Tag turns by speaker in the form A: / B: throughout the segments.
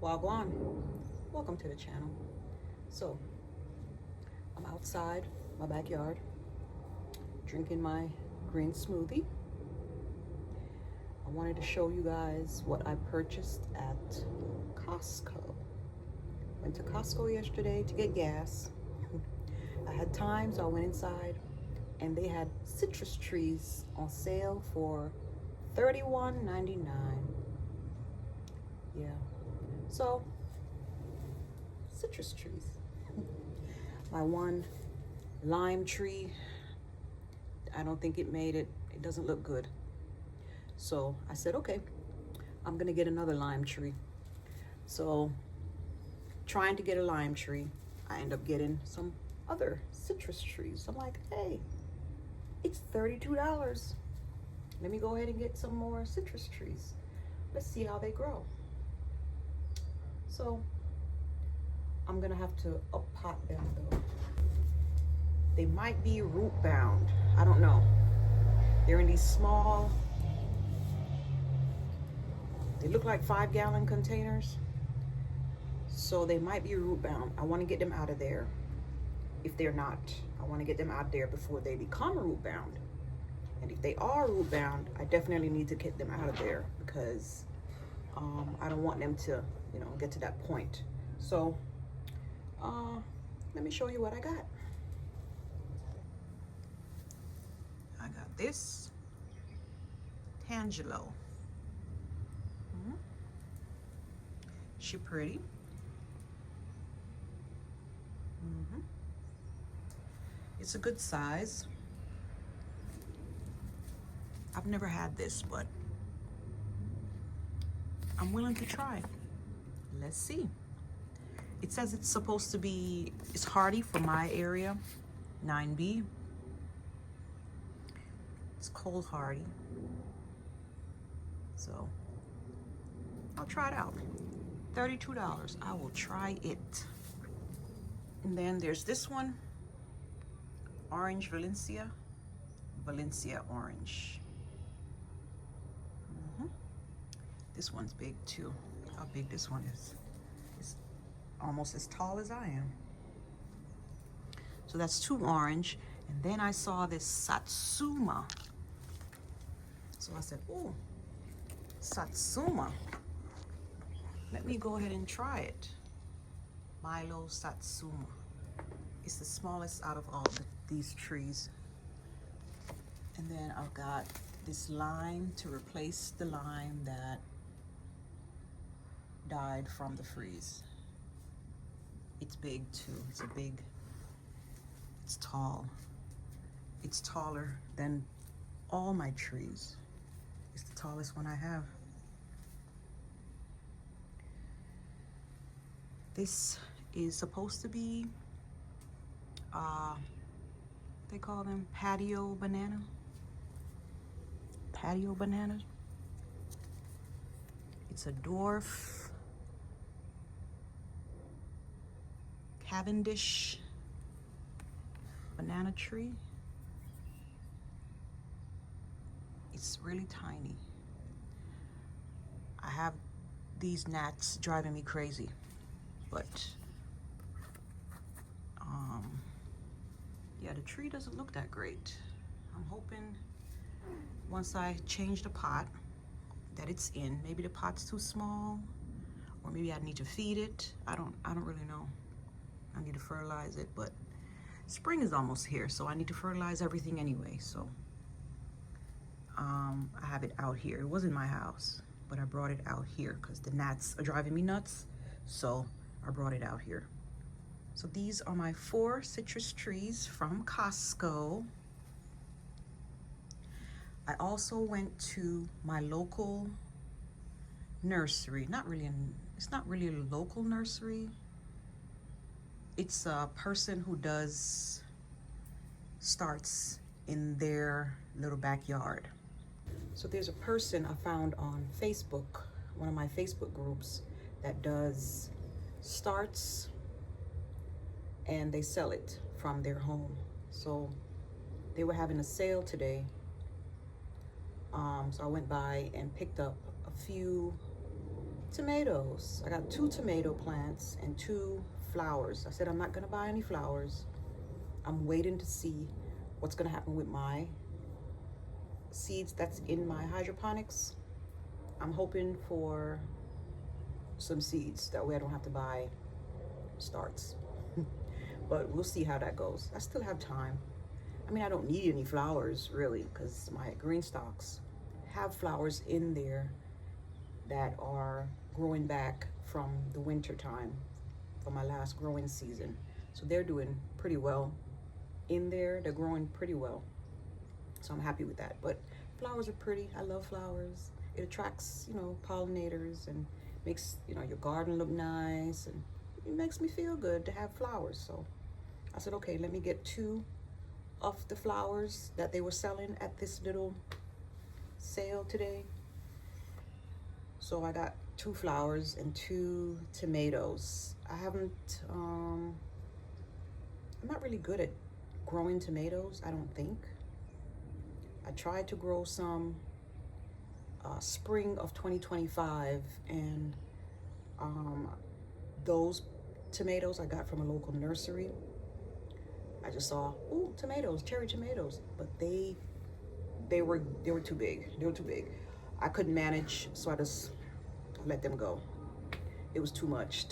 A: Wagwan, welcome to the channel. So, I'm outside my backyard drinking my green smoothie. I wanted to show you guys what I purchased at Costco. Went to Costco yesterday to get gas. I had time, so I went inside and they had citrus trees on sale for $31.99. Yeah. So, citrus trees. My one lime tree, I don't think it made it. It doesn't look good. So I said, okay, I'm gonna get another lime tree. So trying to get a lime tree, I end up getting some other citrus trees. I'm like, hey, it's $32. Let me go ahead and get some more citrus trees. Let's see how they grow. So I'm gonna have to pot them though. They might be root bound. I don't know. They're in these small, they look like 5-gallon containers. So they might be root bound. I want to get them out of there. If they're not, I want to get them out there before they become root bound. And if they are root bound, I definitely need to get them out of there because I don't want them to, get to that point. So let me show you what I got. I got this Tangelo. She pretty. It's a good size. I've never had this, but I'm willing to try. Let's see. It says it's supposed to be, it's hardy for my area, 9B. It's cold hardy. So I'll try it out. $32. I will try it. And then there's this one, Orange Valencia orange. This one's big too. How big this one is. It's almost as tall as I am. So that's 2 orange. And then I saw this Satsuma. So I said, oh, Satsuma. Let me go ahead and try it. Milo Satsuma. It's the smallest out of all these trees. And then I've got this lime to replace the lime that died from the freeze. It's big too. It's tall. It's taller than all my trees. It's the tallest one I have. This is supposed to be, they call them patio bananas. It's a dwarf Cavendish banana tree. It's really tiny. I have these gnats driving me crazy, but yeah, the tree doesn't look that great. I'm hoping once I change the pot that it's in. Maybe the pot's too small, or maybe I need to feed it. I don't really know. I need to fertilize it, but spring is almost here, so I need to fertilize everything anyway. So I have it out here. It was in my house, but I brought it out here because the gnats are driving me nuts. So I brought it out here. So these are my 4 citrus trees from Costco. I also went to my local nursery. It's not really a local nursery. It's a person who does starts in their little backyard. So there's a person I found on Facebook, one of my Facebook groups, that does starts and they sell it from their home. So they were having a sale today. So I went by and picked up a few tomatoes. I got 2 tomato plants and 2 flowers. I said I'm not gonna buy any flowers. I'm waiting to see what's gonna happen with my seeds that's in my hydroponics. I'm hoping for some seeds. That way I don't have to buy starts. But we'll see how that goes. I still have time. I mean, I don't need any flowers really because my green stalks have flowers in there that are growing back from the winter time, from my last growing season. So they're doing pretty well in there. They're growing pretty well. So I'm happy with that. But flowers are pretty. I love flowers. It attracts, pollinators and makes, your garden look nice, and it makes me feel good to have flowers. So I said, okay, let me get 2 of the flowers that they were selling at this little sale today. So I got 2 flowers and 2 tomatoes. I'm not really good at growing tomatoes, I don't think. I tried to grow some spring of 2025, and those tomatoes I got from a local nursery. I just saw, ooh, tomatoes, cherry tomatoes, but they were too big. They were too big. I couldn't manage, so I just let them go. It was too much.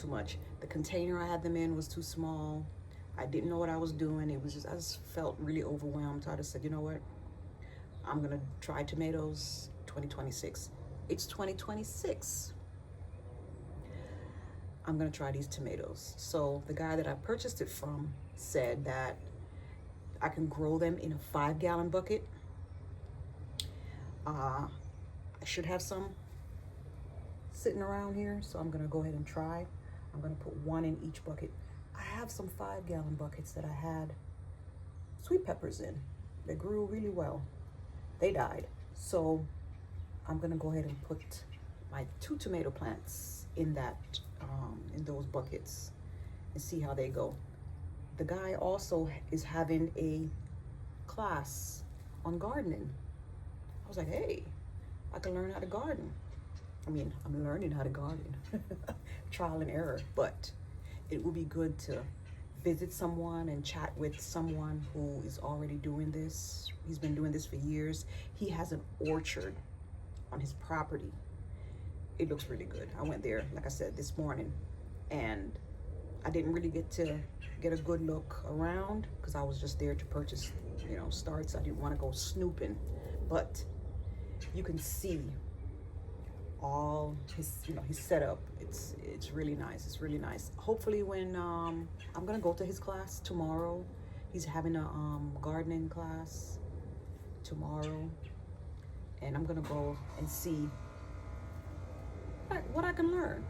A: The container I had them in was too small. I didn't know what I was doing. I just felt really overwhelmed. So I just said, you know what? I'm gonna try tomatoes 2026. It's 2026. I'm gonna try these tomatoes. So the guy that I purchased it from said that I can grow them in a 5-gallon bucket. I should have some sitting around here, so I'm gonna go ahead and try. I'm gonna put 1 in each bucket. I have some 5-gallon buckets that I had sweet peppers in. They grew really well. They died. So I'm gonna go ahead and put my 2 tomato plants in those buckets and see how they go. The guy also is having a class on gardening. I was like, hey, I can learn how to garden. I mean, I'm learning how to garden. Trial and error, but it would be good to visit someone and chat with someone who is already doing this. He's been doing this for years. He has an orchard on his property. It looks really good. I went there, like I said, this morning, and I didn't really get to get a good look around because I was just there to purchase, starts. I didn't want to go snooping, but you can see all his, his setup. It's really nice. It's really nice. Hopefully when I'm gonna go to his class tomorrow. He's having a gardening class tomorrow, and I'm gonna go and see what I can learn.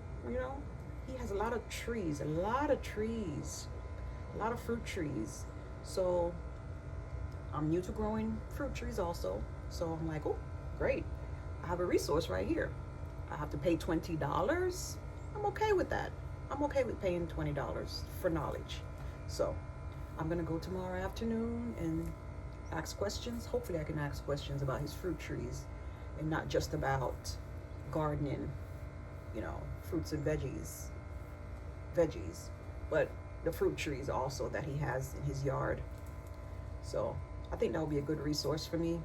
A: He has a lot of trees, a lot of fruit trees. So I'm new to growing fruit trees also. So I'm like, oh, great. I have a resource right here. I have to pay $20. I'm okay with that. I'm okay with paying $20 for knowledge. So I'm gonna go tomorrow afternoon and ask questions. Hopefully I can ask questions about his fruit trees and not just about gardening, fruits and veggies, but the fruit trees also that he has in his yard. So I think that will be a good resource for me.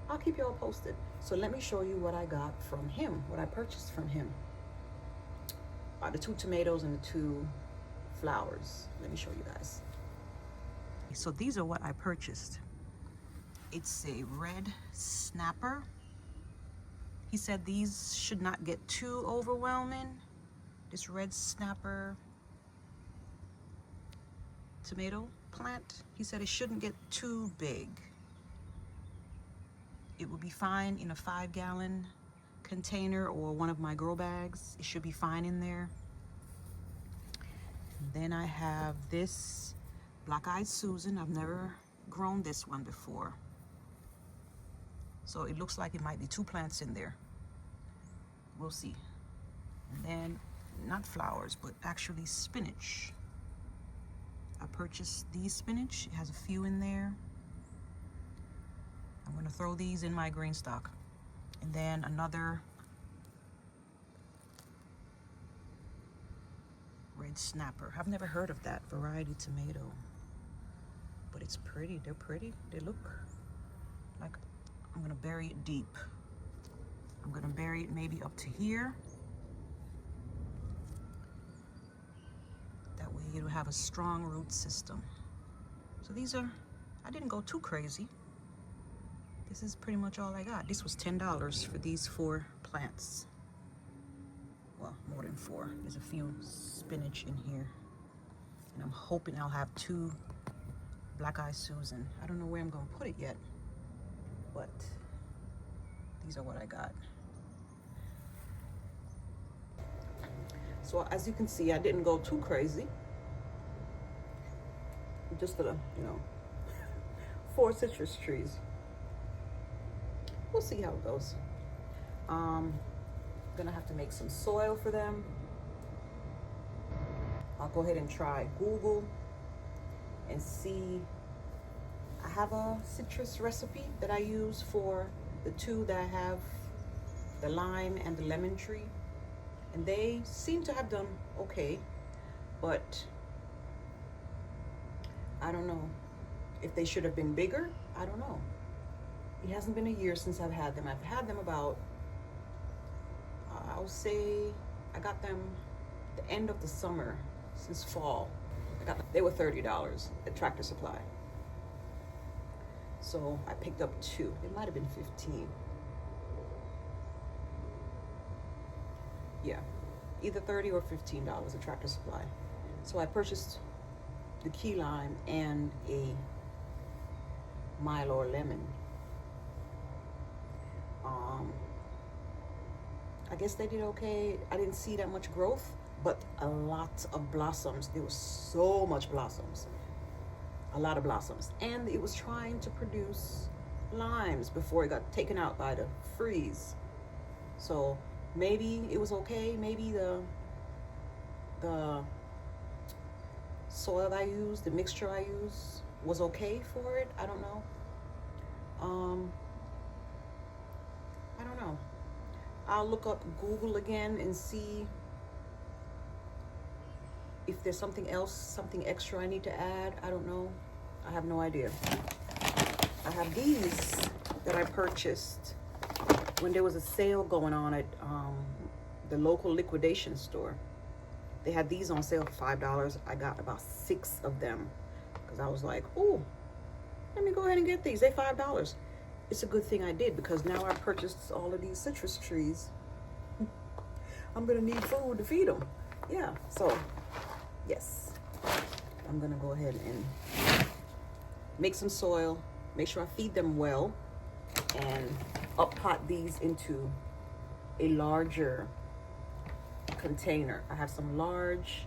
A: I'll keep you all posted. So let me show you what I got from him, what I purchased from him. The 2 tomatoes and the 2 flowers. Let me show you guys. So these are what I purchased. It's a red snapper. He said these should not get too overwhelming. This red snapper tomato plant, he said it shouldn't get too big. It will be fine in a 5-gallon container or one of my grow bags. It should be fine in there. And then I have this black-eyed Susan. I've never grown this one before. So it looks like it might be 2 plants in there. We'll see. And then, not flowers, but actually spinach. I purchased these spinach. It has a few in there. I'm gonna throw these in my green stock. And then another red snapper. I've never heard of that variety tomato, but it's pretty. They're pretty. They look like I'm gonna bury it deep. I'm gonna bury it maybe up to here. That way it'll have a strong root system. So these are, I didn't go too crazy. This is pretty much all I got. This was $10 for these 4 plants. Well, more than 4. There's a few spinach in here. And I'm hoping I'll have 2 black-eyed Susan. I don't know where I'm gonna put it yet, but these are what I got. So as you can see, I didn't go too crazy. Just you know, 4 citrus trees. We'll see how it goes. Gonna have to make some soil for them. I'll go ahead and try Google and see. I have a citrus recipe that I use for the 2 that I have, the lime and the lemon tree, and they seem to have done okay, but I don't know if they should have been bigger. I don't know. It hasn't been a year since I've had them. I've had them about, I'll say, I got them the end of the summer, since fall. They were $30 at Tractor Supply. So I picked up 2. It might have been 15. Yeah, either $30 or $15 at Tractor Supply. So I purchased the key lime and a Milo or lemon. I guess they did okay. I didn't see that much growth, but a lot of blossoms. There was so much blossoms, a lot of blossoms. And it was trying to produce limes before it got taken out by the freeze. So maybe it was okay. Maybe the soil I used, the mixture I used was okay for it. I don't know. I don't know. I'll look up Google again and see if there's something else, something extra I need to add. I don't know. I have no idea. I have these that I purchased when there was a sale going on at the local liquidation store. They had these on sale for $5. I got about 6 of them because I was like, oh, let me go ahead and get these. They're $5. It's a good thing I did, because now I purchased all of these citrus trees. I'm gonna need food to feed them. Yeah, so yes, I'm gonna go ahead and make some soil, make sure I feed them well, and up pot these into a larger container. I have some large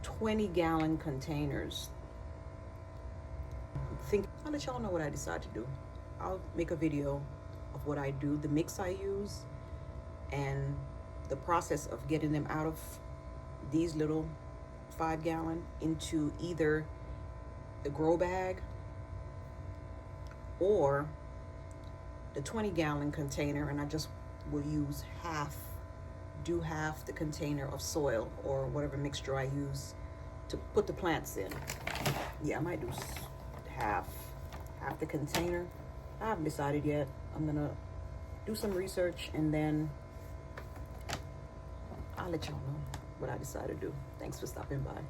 A: 20-gallon containers. I'll let y'all know what I decide to do. I'll make a video of what I do, the mix I use, and the process of getting them out of these little 5-gallon into either the grow bag or the 20-gallon container, and I just will use do half the container of soil or whatever mixture I use to put the plants in. Yeah, I might do half the container. I haven't decided yet. I'm gonna do some research and then I'll let y'all know what I decide to do. Thanks for stopping by.